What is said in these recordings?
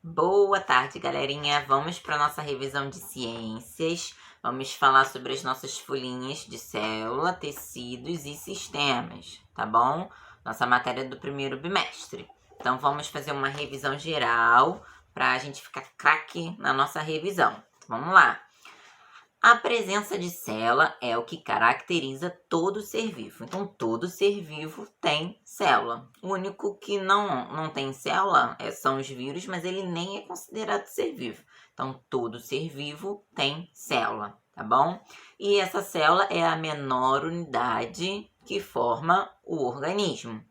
Boa tarde, galerinha. Vamos para nossa revisão de ciências. Vamos falar sobre as nossas folhinhas de célula, tecidos e sistemas, tá bom? Nossa matéria do primeiro bimestre. Então, vamos fazer uma revisão geral para a gente ficar craque na nossa revisão. Vamos lá. A presença de célula é o que caracteriza todo ser vivo. Então, todo ser vivo tem célula. O único que não tem célula são os vírus, mas ele nem é considerado ser vivo. Então, todo ser vivo tem célula, tá bom? E essa célula é a menor unidade que forma o organismo.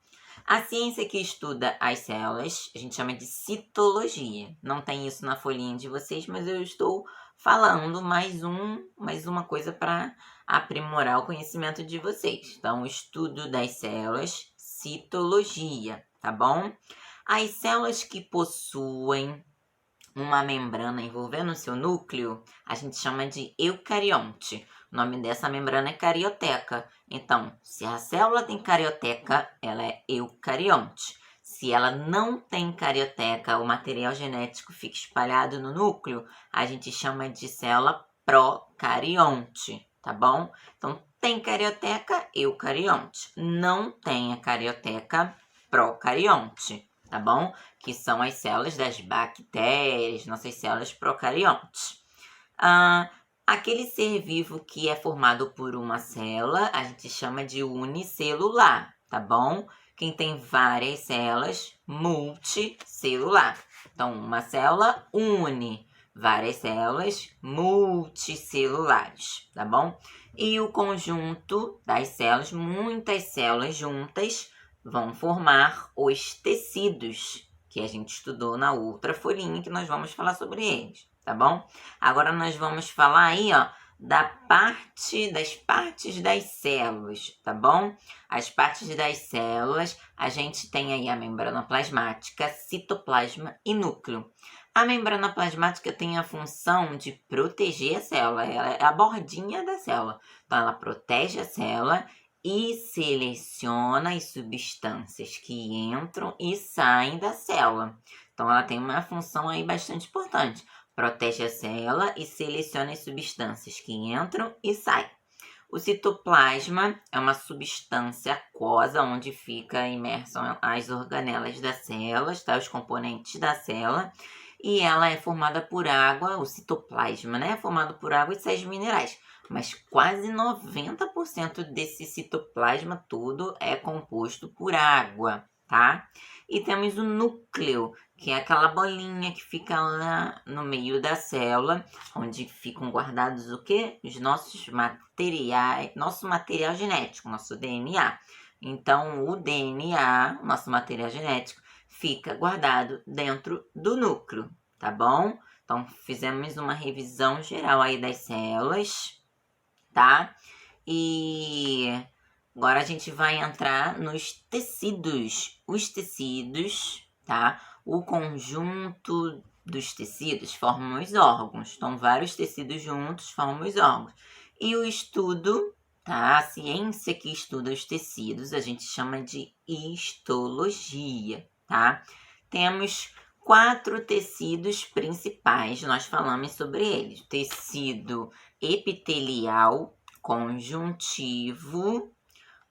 A ciência que estuda as células, a gente chama de citologia. Não tem isso na folhinha de vocês, mas eu estou falando mais uma coisa para aprimorar o conhecimento de vocês. Então, o estudo das células, citologia, tá bom? As células que possuem uma membrana envolvendo o seu núcleo, a gente chama de eucarionte. O nome dessa membrana é carioteca. Então, se a célula tem carioteca, ela é eucarionte. Se ela não tem carioteca, o material genético fica espalhado no núcleo, a gente chama de célula procarionte, tá bom? Então, tem carioteca, eucarionte. Não tem a carioteca, procarionte, tá bom? Que são as células das bactérias, nossas células procariontes. Aquele ser vivo que é formado por uma célula, a gente chama de unicelular, tá bom? Quem tem várias células, multicelular. Então, uma célula une, várias células multicelulares, tá bom? E o conjunto das células, muitas células juntas, vão formar os tecidos, que a gente estudou na outra folhinha, que nós vamos falar sobre eles, tá bom? Agora nós vamos falar aí, ó, das partes das células, tá bom? As partes das células, a gente tem aí a membrana plasmática, citoplasma e núcleo. A membrana plasmática tem a função de proteger a célula, ela é a bordinha da célula. Então, ela protege a célula e seleciona as substâncias que entram e saem da célula. Então, ela tem uma função aí bastante importante. Protege a célula e seleciona as substâncias que entram e saem. O citoplasma é uma substância aquosa onde fica imersam as organelas das células, tá? Os componentes da célula. E ela é formada por água, o citoplasma, né? É formado por água e sais minerais. Mas quase 90% desse citoplasma todo é composto por água, tá? E temos o núcleo, que é aquela bolinha que fica lá no meio da célula, onde ficam guardados o quê? Os nossos materiais, nosso material genético, nosso DNA. Então, o DNA, nosso material genético, fica guardado dentro do núcleo, tá bom? Então, fizemos uma revisão geral aí das células, tá? E agora a gente vai entrar nos tecidos. Os tecidos, tá? O conjunto dos tecidos formam os órgãos. Então, vários tecidos juntos formam os órgãos. E o estudo, tá? A ciência que estuda os tecidos, a gente chama de histologia, tá? Temos 4 tecidos principais, nós falamos sobre eles. Tecido epitelial, conjuntivo,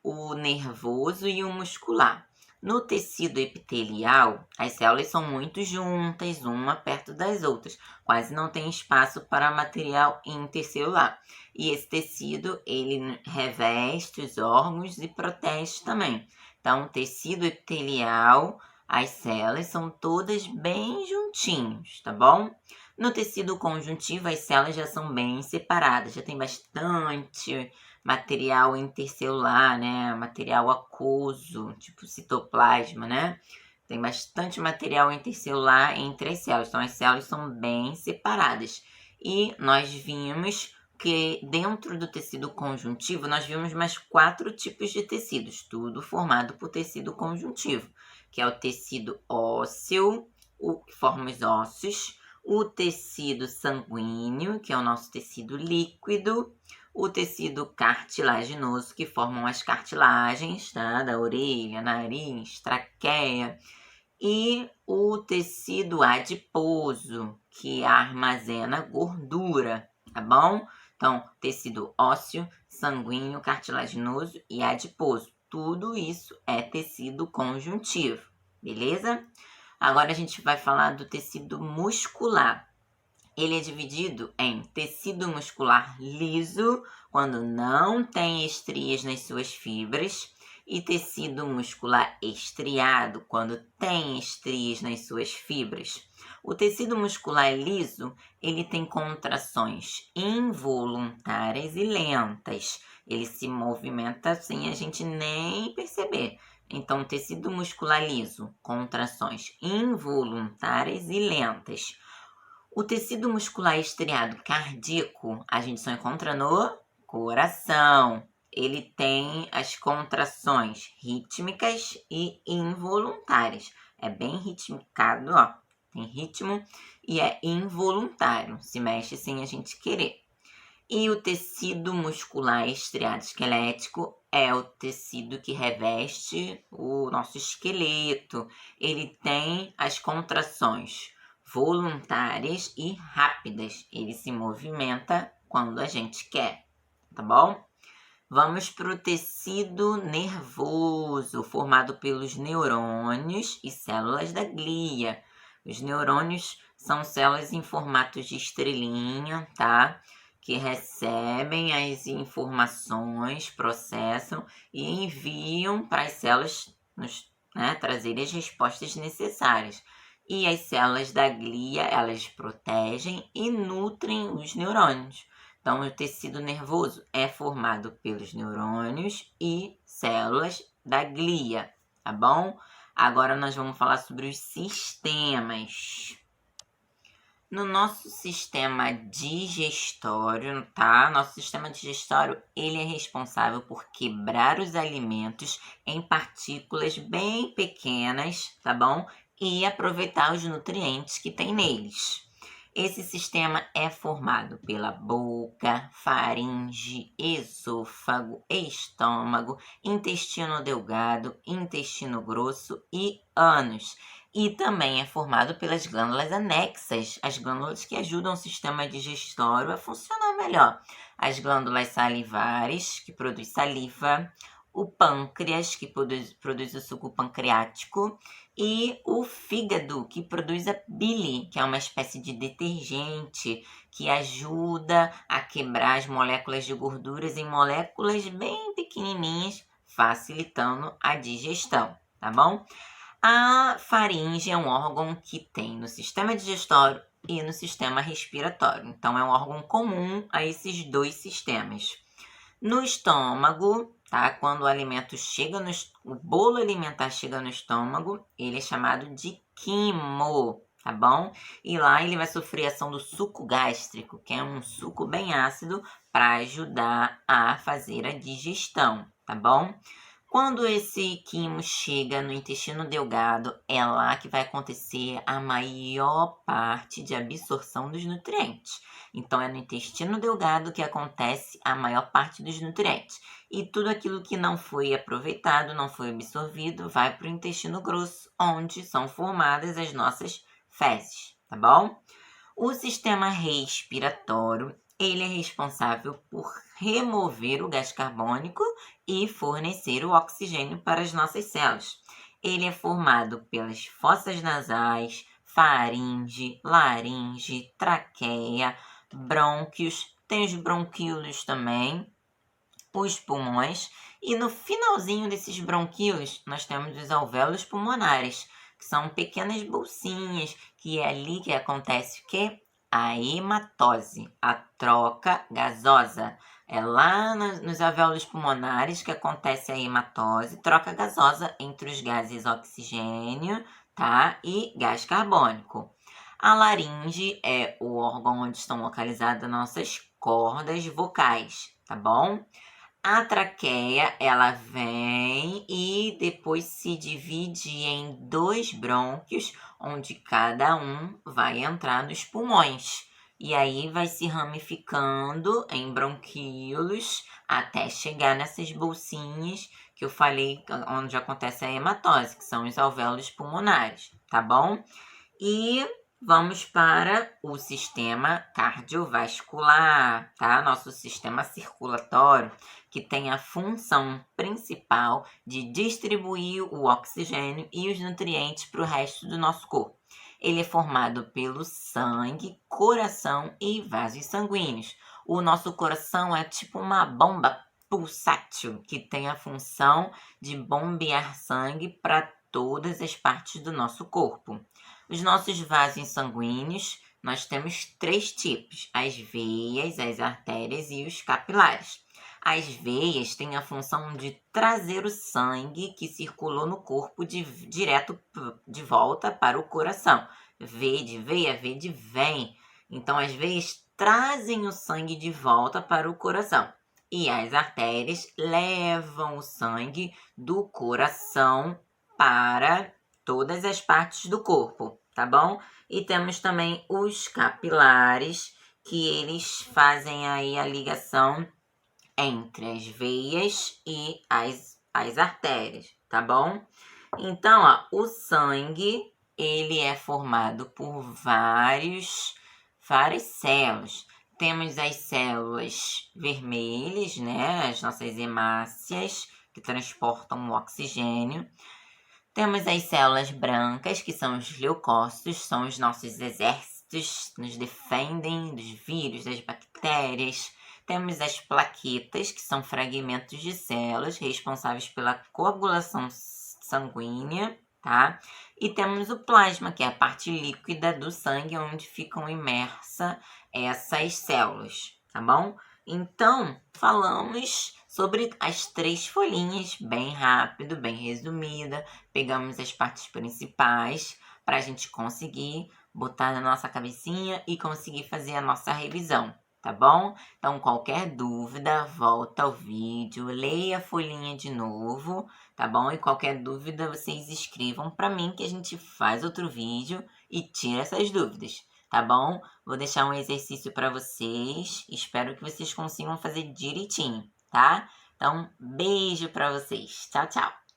o nervoso e o muscular. No tecido epitelial, as células são muito juntas, uma perto das outras, quase não tem espaço para material intercelular. E esse tecido, ele reveste os órgãos e protege também. Então, o tecido epitelial, as células são todas bem juntinhos, tá bom? No tecido conjuntivo, as células já são bem separadas, já tem bastante material intercelular, né? Material aquoso, tipo citoplasma, né? Tem bastante material intercelular entre as células, então as células são bem separadas. E nós vimos que dentro do tecido conjuntivo, nós vimos mais 4 tipos de tecidos, tudo formado por tecido conjuntivo, que é o tecido ósseo, o que forma os ossos, o tecido sanguíneo, que é o nosso tecido líquido, o tecido cartilaginoso, que formam as cartilagens, tá? Da orelha, nariz, traqueia, e o tecido adiposo, que armazena gordura, tá bom? Então, tecido ósseo, sanguíneo, cartilaginoso e adiposo. Tudo isso é tecido conjuntivo, beleza? Agora a gente vai falar do tecido muscular. Ele é dividido em tecido muscular liso, quando não tem estrias nas suas fibras, e tecido muscular estriado, quando tem estrias nas suas fibras. O tecido muscular liso, ele tem contrações involuntárias e lentas. Ele se movimenta sem a gente nem perceber. Então, tecido muscular liso, contrações involuntárias e lentas. O tecido muscular estriado cardíaco, a gente só encontra no coração. Ele tem as contrações rítmicas e involuntárias. É bem ritmicado, ó. Tem ritmo e é involuntário. Se mexe sem a gente querer. E o tecido muscular estriado esquelético é o tecido que reveste o nosso esqueleto. Ele tem as contrações voluntárias e rápidas. Ele se movimenta quando a gente quer, tá bom? Vamos para o tecido nervoso, formado pelos neurônios e células da glia. Os neurônios são células em formato de estrelinha, tá? Que recebem as informações, processam e enviam para as células trazerem as respostas necessárias. E as células da glia, elas protegem e nutrem os neurônios. Então, o tecido nervoso é formado pelos neurônios e células da glia, tá bom? Agora nós vamos falar sobre os sistemas. No nosso sistema digestório, tá? Nosso sistema digestório, ele é responsável por quebrar os alimentos em partículas bem pequenas, tá bom? E aproveitar os nutrientes que tem neles. Esse sistema é formado pela boca, faringe, esôfago, estômago, intestino delgado, intestino grosso e ânus. E também é formado pelas glândulas anexas, as glândulas que ajudam o sistema digestório a funcionar melhor. As glândulas salivares, que produz saliva, o pâncreas, que produz o suco pancreático, e o fígado, que produz a bile, que é uma espécie de detergente que ajuda a quebrar as moléculas de gorduras em moléculas bem pequenininhas, facilitando a digestão, tá bom? A faringe é um órgão que tem no sistema digestório e no sistema respiratório. Então, é um órgão comum a esses dois sistemas. No estômago, tá? Quando o alimento chega o bolo alimentar chega no estômago, ele é chamado de quimo, tá bom? E lá ele vai sofrer a ação do suco gástrico, que é um suco bem ácido para ajudar a fazer a digestão, tá bom? Quando esse quimo chega no intestino delgado, é lá que vai acontecer a maior parte de absorção dos nutrientes. Então, é no intestino delgado que acontece a maior parte dos nutrientes. E tudo aquilo que não foi aproveitado, não foi absorvido, vai para o intestino grosso, onde são formadas as nossas fezes, tá bom? O sistema respiratório, ele é responsável por remover o gás carbônico e fornecer o oxigênio para as nossas células. Ele é formado pelas fossas nasais, faringe, laringe, traqueia, brônquios, tem os bronquíolos também, os pulmões, e no finalzinho desses bronquíolos nós temos os alvéolos pulmonares, que são pequenas bolsinhas, que é ali que acontece o quê? A hematose, a troca gasosa. É lá nos alvéolos pulmonares que acontece a hematose, troca gasosa entre os gases oxigênio, tá? E gás carbônico. A laringe é o órgão onde estão localizadas nossas cordas vocais, tá bom? A traqueia, ela vem e depois se divide em 2 brônquios, onde cada um vai entrar nos pulmões. E aí vai se ramificando em bronquíolos até chegar nessas bolsinhas que eu falei, onde acontece a hematose, que são os alvéolos pulmonares, tá bom? E vamos para o sistema cardiovascular, tá? Nosso sistema circulatório, que tem a função principal de distribuir o oxigênio e os nutrientes para o resto do nosso corpo. Ele é formado pelo sangue, coração e vasos sanguíneos. O nosso coração é tipo uma bomba pulsátil que tem a função de bombear sangue para todas as partes do nosso corpo. Os nossos vasos sanguíneos, nós temos 3 tipos: as veias, as artérias e os capilares. As veias têm a função de trazer o sangue que circulou no corpo direto de volta para o coração. V de veia, V de vem. Então, as veias trazem o sangue de volta para o coração. E as artérias levam o sangue do coração para todas as partes do corpo, tá bom? E temos também os capilares, que eles fazem aí a ligação entre as veias e as artérias, tá bom? Então, ó, o sangue, ele é formado por várias células. Temos as células vermelhas, né? As nossas hemácias, que transportam o oxigênio. Temos as células brancas, que são os leucócitos, são os nossos exércitos, nos defendem dos vírus, das bactérias. Temos as plaquetas, que são fragmentos de células responsáveis pela coagulação sanguínea, tá? E temos o plasma, que é a parte líquida do sangue onde ficam imersas essas células, tá bom? Então, falamos sobre as 3 folhinhas, bem rápido, bem resumida. Pegamos as partes principais para a gente conseguir botar na nossa cabecinha e conseguir fazer a nossa revisão, tá bom? Então, qualquer dúvida, volta ao vídeo, leia a folhinha de novo, tá bom? E qualquer dúvida, vocês escrevam para mim que a gente faz outro vídeo e tira essas dúvidas, tá bom? Vou deixar um exercício para vocês, espero que vocês consigam fazer direitinho, tá? Então, beijo para vocês. Tchau, tchau.